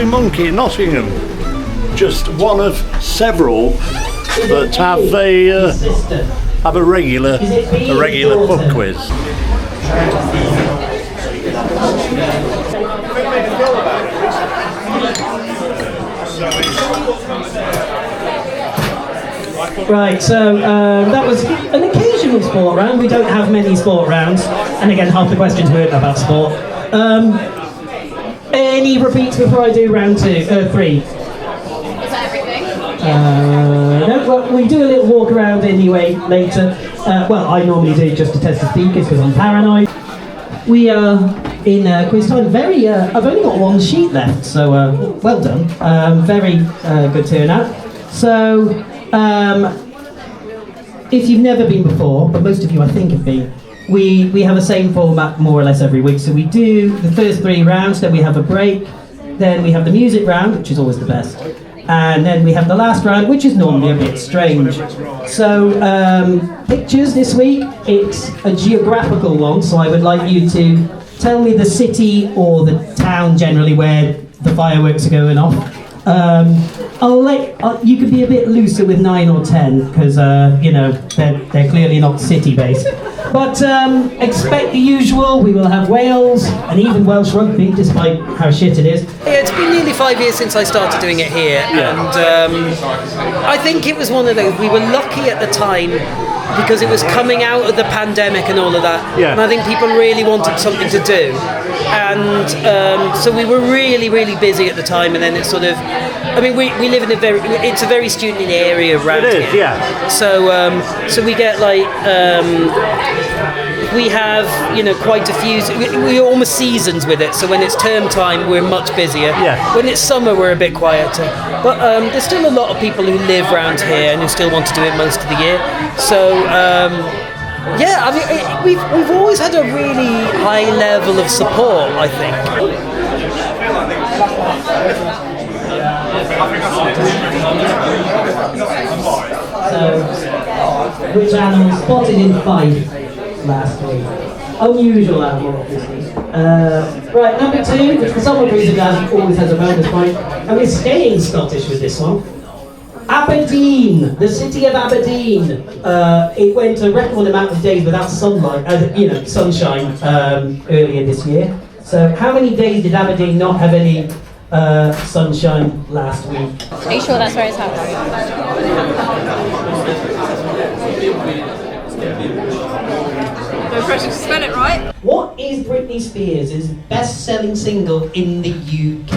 Blue Monkey in Nottingham. Just one of several that have a regular pub quiz. Right, so that was an occasional sport round. We don't have many sport rounds, and again, half the questions weren't about sport. Any repeats before I do round 3? Is that everything? No, well, we do a little walk around anyway later. Well, I normally do just to test the speakers because I'm paranoid. We are in quiz time. I've only got one sheet left, so well done. Very good turnout. So, if you've never been before, but most of you I think have been, we have the same format more or less every week. So we do the first 3 rounds, then we have a break, then we have the music round, which is always the best, and then we have the last round, which is normally a bit strange. So pictures this week, it's a geographical one, so I would like you to tell me the city or the town generally where the fireworks are going off. You could be a bit looser with 9 or 10 because they're clearly not city based. But expect the usual. We will have Wales and even Welsh rugby, despite how shit it is. Yeah, it's been nearly 5 years since I started doing it here, and I think it was one of those. We were lucky at the time because it was coming out of the pandemic and all of that, and I think people really wanted something to do, and so we were really, really busy at the time, and then it sort of. I mean, we live in it's a very student area around here. It is, yeah. So we get like, we have, quite a few, we're almost seasons with it. So when it's term time, we're much busier. Yeah. When it's summer, we're a bit quieter. But there's still a lot of people who live around here and who still want to do it most of the year. So, I mean, we've always had a really high level of support, I think. So, which animal spotted in Fife last week? Unusual animal, obviously. Right, number 2, for some reason that always has a bonus point, and we're staying Scottish with this one. Aberdeen, the city of Aberdeen. It went a record amount of days without sunlight, sunshine earlier this year. So, how many days did Aberdeen not have any sunshine last week? Are you sure that's where it's happening? No pressure to spell it right. What is Britney Spears' best-selling single in the UK?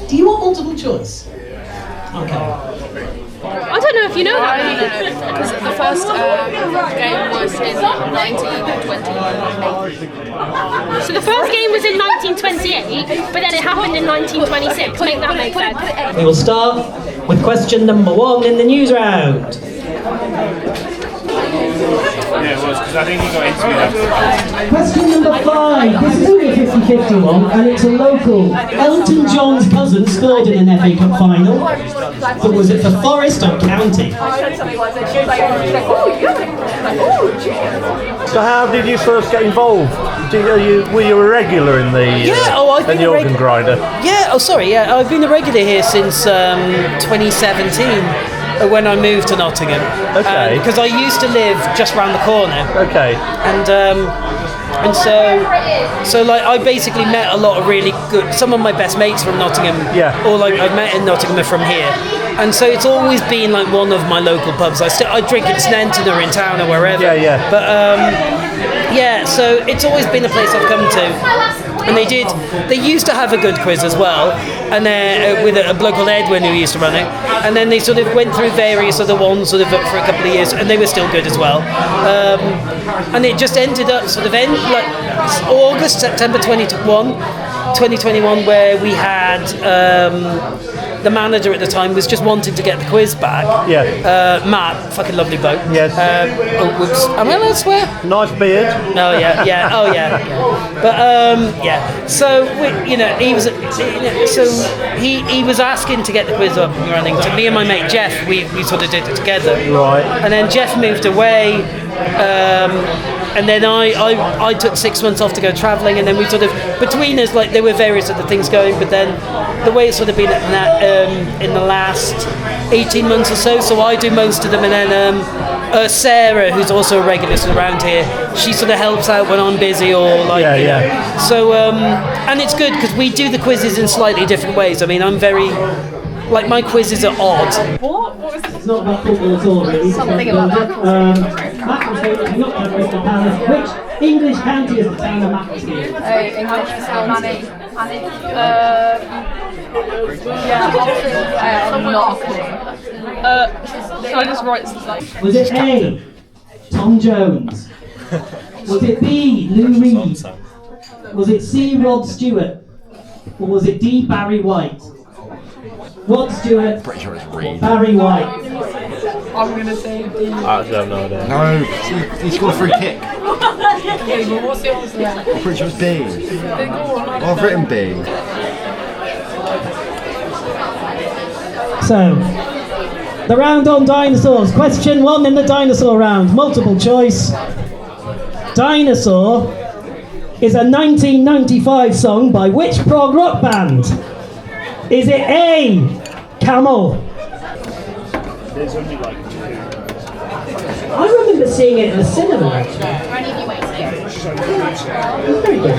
Do you want multiple choice? Okay. I don't know if you know that because the first game was in 1928. So the first game was in 1928, but then it happened in 1926. Make that make sense. We will start with question number 1 in the news round. Yeah, it was, because I think you got into that. Question number 5. This is only a 50-50 one, and it's a local. Elton John's cousin scored in an FA Cup final, but was it for Forest or County? So how did you first get involved? Were you a regular in the organ grinder? Yeah, I've been a regular here since 2017. When I moved to Nottingham, because I used to live just round the corner. Okay. And so like I basically met a lot of really good. Some of my best mates from Nottingham. Yeah. Or like I've met in Nottingham are from here, and so it's always been like one of my local pubs. I drink in Snenton or in town or wherever. Yeah. But so it's always been a place I've come to. And they used to have a good quiz as well, and with a bloke called Edwin who used to run it, and then they sort of went through various other ones sort of for a couple of years, and they were still good as well. And it just ended up sort of September 2021, where we had the manager at the time was just wanting to get the quiz back. Yeah. Matt, fucking lovely bloke. Yes. Whoops. Am I allowed to swear? Nice beard. No, yeah. Oh, yeah. But So he was. So he was asking to get the quiz up and running. So me and my mate Jeff, we sort of did it together. Right. And then Jeff moved away. and then I took 6 months off to go travelling, and then we sort of, between us, like, there were various other things going, but then the way it's sort of been in the last 18 months or so I do most of them, and then Sarah, who's also a regular around here, she sort of helps out when I'm busy, or like, you know. So, and it's good because we do the quizzes in slightly different ways. I mean, I'm very, like, my quizzes are odd. What was It's not about football at all, really. Something about Macclesfield, not at Crystal Palace. Which English county is the town of Macclesfield? English Manny. Yeah, I'm not a clue. Should I just write something? Was it A, Tom Jones? Was it B, Lou Reed? Was it C, Rod Stewart? Or was it D, Barry White? Rod Stewart, Pretty sure it's Reed. Barry White. I'm gonna say D. I have no idea. No, he scored a free kick. Okay, but what's the answer then? I'm pretty sure it's B. Well, I've written B. So, the round on dinosaurs. Question 1 in the dinosaur round. Multiple choice. Dinosaur is a 1995 song by which prog rock band? Is it A, Camel? There's only like two. I remember seeing it in the cinema, actually. It was very good.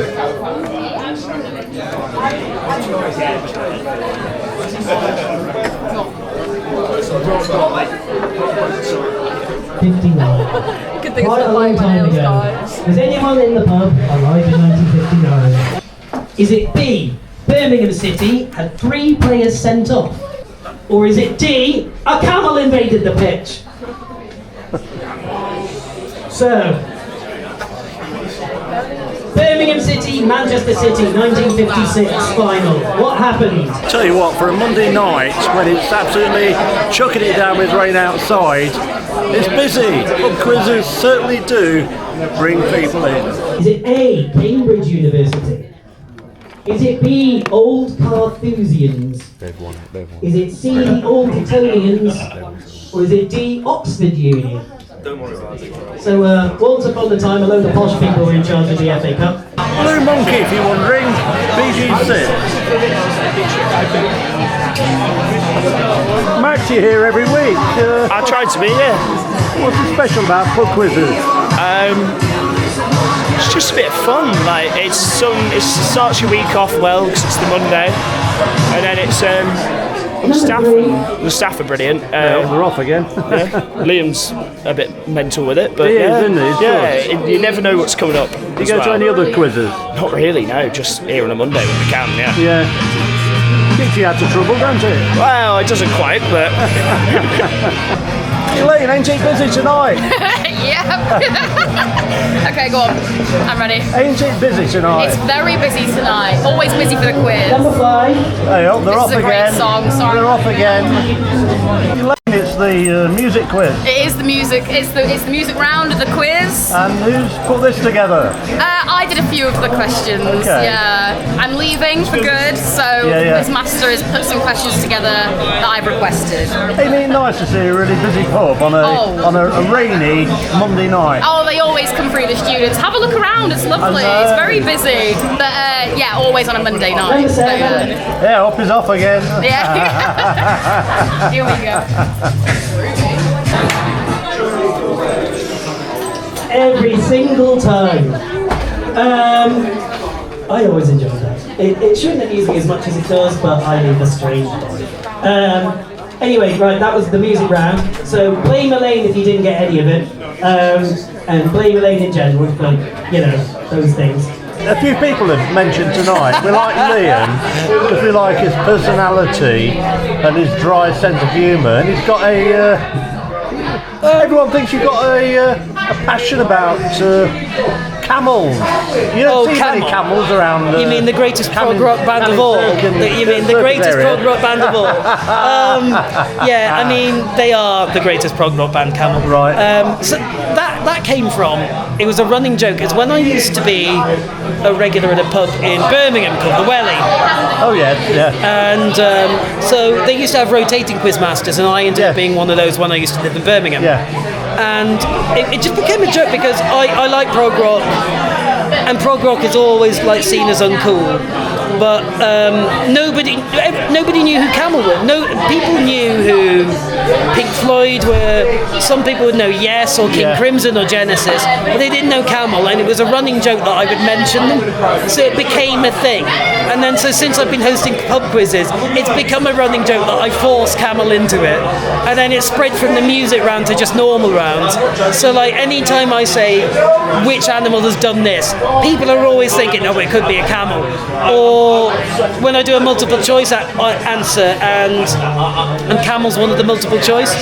59. Good thing Quite it's a not long like time nails, ago. guys. Was anyone in the pub alive in 1959? Is it B, Birmingham City had 3 players sent off? Or is it D, a camel invaded the pitch? So, Birmingham City, Manchester City, 1956 final. What happened? Tell you what, for a Monday night when it's absolutely chucking it down with rain outside, it's busy. Pub quizzes certainly do bring people in. Is it A, Cambridge University? Is it B, Old Carthusians? They've won. Is it C, Old Etonians? Or is it D, Oxford Uni? So, once upon a time, a load of posh people were in charge of the FA Cup. Blue Monkey, if you're wondering, BG6. Max, you here every week. I tried to be, yeah. What's so special about pub quizzes? It's just a bit of fun. Like it starts your week off well because it's the Monday, and then it's the staff are brilliant. They're off again. Yeah. Liam's a bit mental with it, but He is, yeah, isn't he? He's yeah. You never know what's coming up. Do you go to any other quizzes? Not really, no. Just here on a Monday when we can. Yeah. Yeah. Keeps you out of trouble, don't it? Well, it doesn't quite, but. Elaine, ain't you busy tonight? Yeah. Okay, go on. I'm ready. Ain't it busy tonight? It's very busy tonight. Always busy for the quiz. Number 5. Hey, oh, they're This off is a great again. song, sorry. They're off again. Elaine, it's the music quiz. It is the music. It's the music round of the quiz. And who's put this together? I did a few of the questions. Okay. Yeah, I'm leaving for good, so Yeah. quizmaster has put some questions together that I've requested. Ain't it nice to see a really busy pub on a rainy Monday night? Oh, they always come through, the students. Have a look around. It's lovely. I know. It's very busy, but yeah, always on a Monday night. So, Yeah, up is off again. yeah. Here we go. Every single time. I always enjoy that. It shouldn't be using as much as it does, but I leave a strange time. Anyway, right, that was the music round. So blame Elaine if you didn't get any of it. And blame Elaine in general for, those things. A few people have mentioned tonight, we like Liam because we like his personality and his dry sense of humour, and he's got everyone thinks you've got a passion about camels. You don't see many camels around. You mean the greatest prog rock band of all? You mean the greatest prog rock band of all? Yeah, I mean they are the greatest prog rock band, Camel. Right. So that came from, it was a running joke. It's when I used to be a regular at a pub in Birmingham called the Welly. Oh yeah. And so they used to have rotating quizmasters, and I ended up being one of those when I used to live in Birmingham. Yeah. And it just became a joke because I like prog prog rock, and prog rock is always like seen as uncool. But nobody knew who Camel were. No, people knew who Pink Floyd were. Some people would know Yes or King Crimson or Genesis, but they didn't know Camel, and it was a running joke that I would mention them. So it became a thing. And then, so since I've been hosting pub quizzes, it's become a running joke that I force Camel into it. And then it spread from the music round to just normal rounds. So like anytime I say which animal has done this, people are always thinking, oh, it could be a camel. Or when I do a multiple choice answer and camel's one of the multiple choice,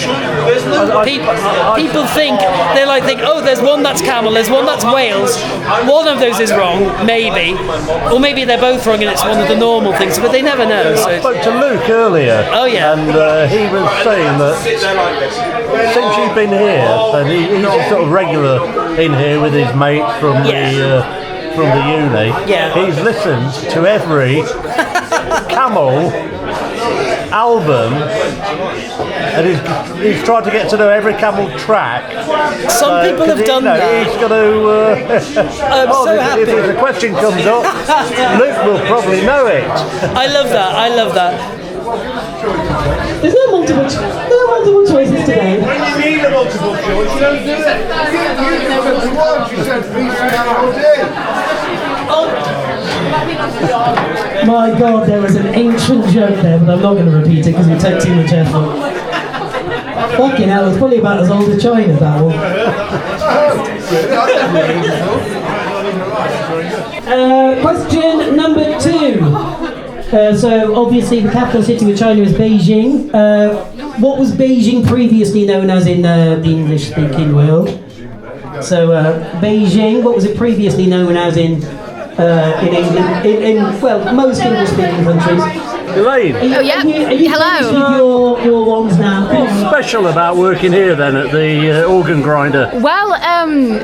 people think, oh, there's one that's camel, there's one that's whales, one of those is wrong, maybe, or maybe they're both wrong and it's one of the normal things, but they never know. So. I spoke to Luke earlier. Oh yeah. And he was saying that since you've been here, and he's sort of regular in here with his mate from the uni, he's listened to every Camel album, and he's tried to get to know every Camel track. Some people have done that. He's going to. I'm so happy. If a question comes up, Luke will probably know it. I love that. There's no multiple choices today. When you need a multiple choice, you don't do it. You said My God, there was an ancient joke there, but I'm not going to repeat it because we take too much effort. Fucking hell, it's probably about as old as China, that one. Question number 2. So obviously the capital city of China is Beijing. What was Beijing previously known as in the English-speaking world? So Beijing, what was it previously known as in England? In most English-speaking countries. Elaine. Oh yeah. Hello. Your ones now. What's special about working here then at the organ grinder? Well,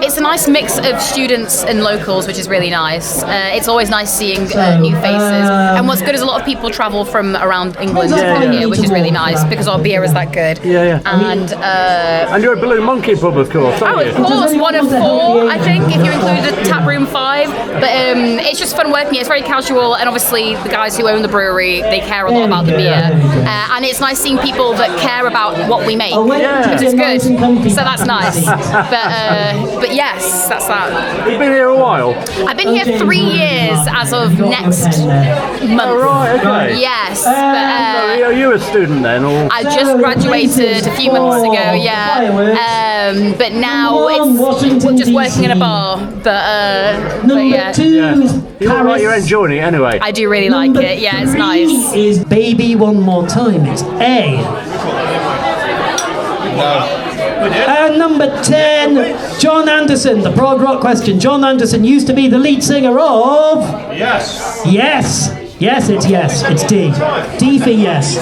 it's a nice mix of students and locals, which is really nice. It's always nice seeing new faces. And what's good is a lot of people travel from around England to come here, which is really nice because our beer is that good. Yeah. And you're a Balloon Monkey pub, of course, aren't you? of course, one of 4, I think, if you include the tap room 5. But it's just fun working here. It's very casual, and obviously the guys who own the brewery, they care a lot about the beer, and it's nice seeing people that care about what we make because it's good, so that's nice. But yes, that's that. You've been here a while? I've been here 3 years as of next month. Oh, right, okay. Yes. So are you a student then? Or? I just graduated a few months ago, but now we're just working in a bar. But Number 2 is You look like you're enjoying it anyway. I do really like it. Yeah, it's nice. Is Baby One More Time. It's A. And number 10, John Anderson, the prog rock question. John Anderson used to be the lead singer of... Yes. Yes. Yes, it's yes. It's D. D for yes.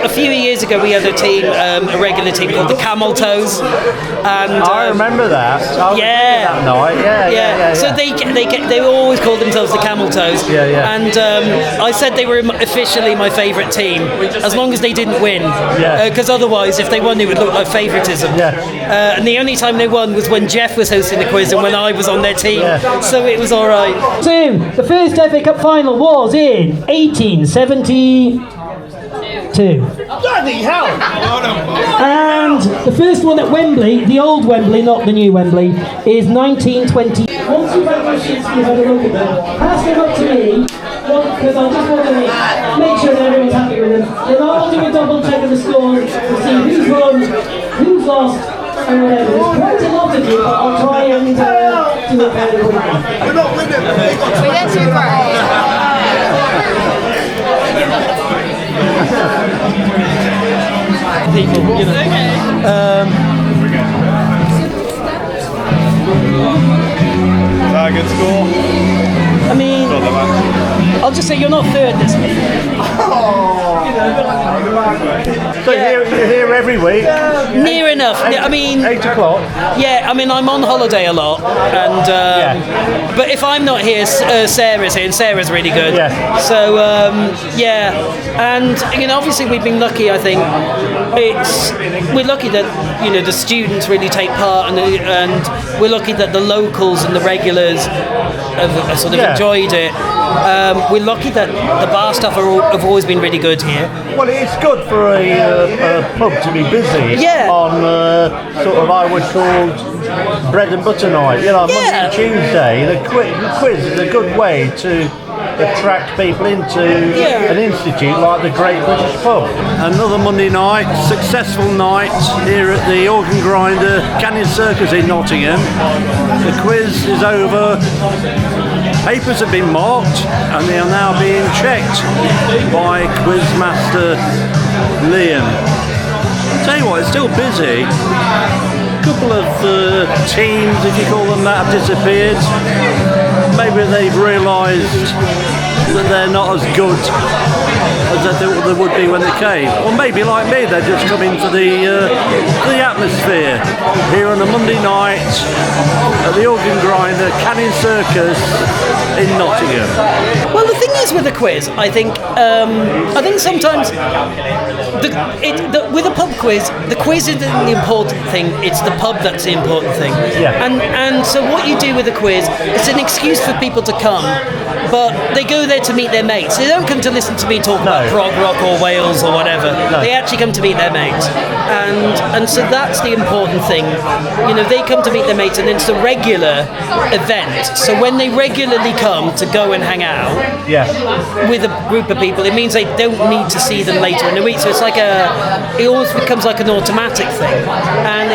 A few years ago, we had a team, a regular team called the Camel Toes, and I remember that. Yeah. Yeah. So they always called themselves the Camel Toes. Yeah. And I said they were officially my favourite team, as long as they didn't win. Because otherwise, if they won, it would look like favouritism. And the only time they won was when Jeff was hosting the quiz and when I was on their team. So it was all right. So the first FA Cup final was in 1872. Bloody hell! And the first one at Wembley, the old Wembley, not the new Wembley, is 1920. Once you've had you've had a look at them, pass them up to me, because I just want to make sure that everyone's happy with them. Then I'll do a double check of the scores to see who's won, who's lost, and whatever. There's quite a lot of you, but I'll try and do it fairly quickly. We're not winning. We did too great. People, you know. Is that a good score? I mean, I'll just say you're not third this week. So you're here here every week? Near enough. I mean, 8 o'clock. Yeah, I mean, I'm on holiday a lot, and but if I'm not here, Sarah's here, and Sarah's really good. Yeah. So and obviously we've been lucky. I think we're lucky that the students really take part, and we're lucky that the locals and the regulars have sort of enjoyed it. We're lucky that the bar staff have always been really good here. Well, it's good for a pub to be busy on sort of, I would call, bread and butter night. Monday and Tuesday, the quiz is a good way to attract people into an institute like the Great British Pub. Another Monday night, successful night here at the Organ Grinder Canyon Circus in Nottingham. The quiz is over. Papers have been marked and they are now being checked by quizmaster Liam. Tell you what, it's still busy. A couple of teams, if you call them that, have disappeared. Maybe they've realised that they're not as good as they thought they would be when they came. Or maybe like me, they're just coming for the atmosphere here on a Monday night at the Organ Grinder Canyon Circus in Nottingham. Well, the thing is with the quiz, I think sometimes with a pub quiz, the quiz isn't the important thing; it's the pub that's the important thing. Yeah. And so what you do with the quiz, it's an excuse for people to come, but they go there to meet their mates. They don't come to listen to me talk about prog rock or Wales or whatever. No. They actually come to meet their mates, and so that's the important thing. They come to meet their mates, and it's a regular event. So when they regularly come to go and hang out with a group of people, it means they don't need to see them later in the week. So it's like it always becomes like an automatic thing, and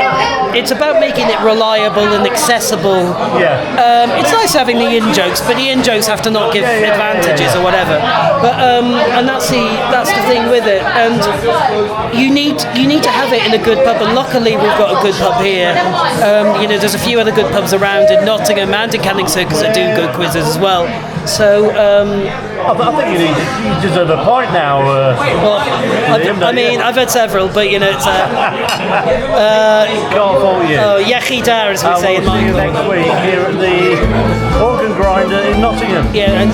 it's about making it reliable and accessible. It's nice having the in-jokes, but the in-jokes have to not give advantages or whatever. But and that's the thing with it. And you need to have it in a good pub, and luckily we've got a good pub here. There's a few other good pubs around in Nottingham and in Canning Circus that do good quizzes as well. So I think you deserve a point now. I've had several, but it's can't fault you. Yachi dar, as we say in my next week here at the Organ Grinder in Nottingham. Yeah, and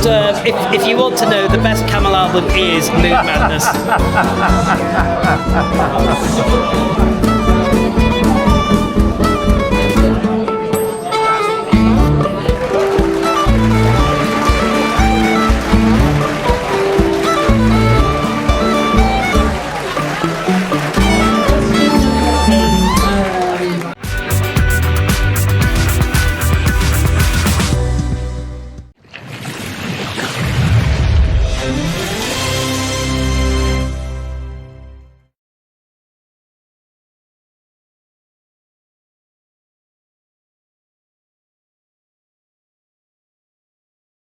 if you want to know, the best Camel album is Moon Madness.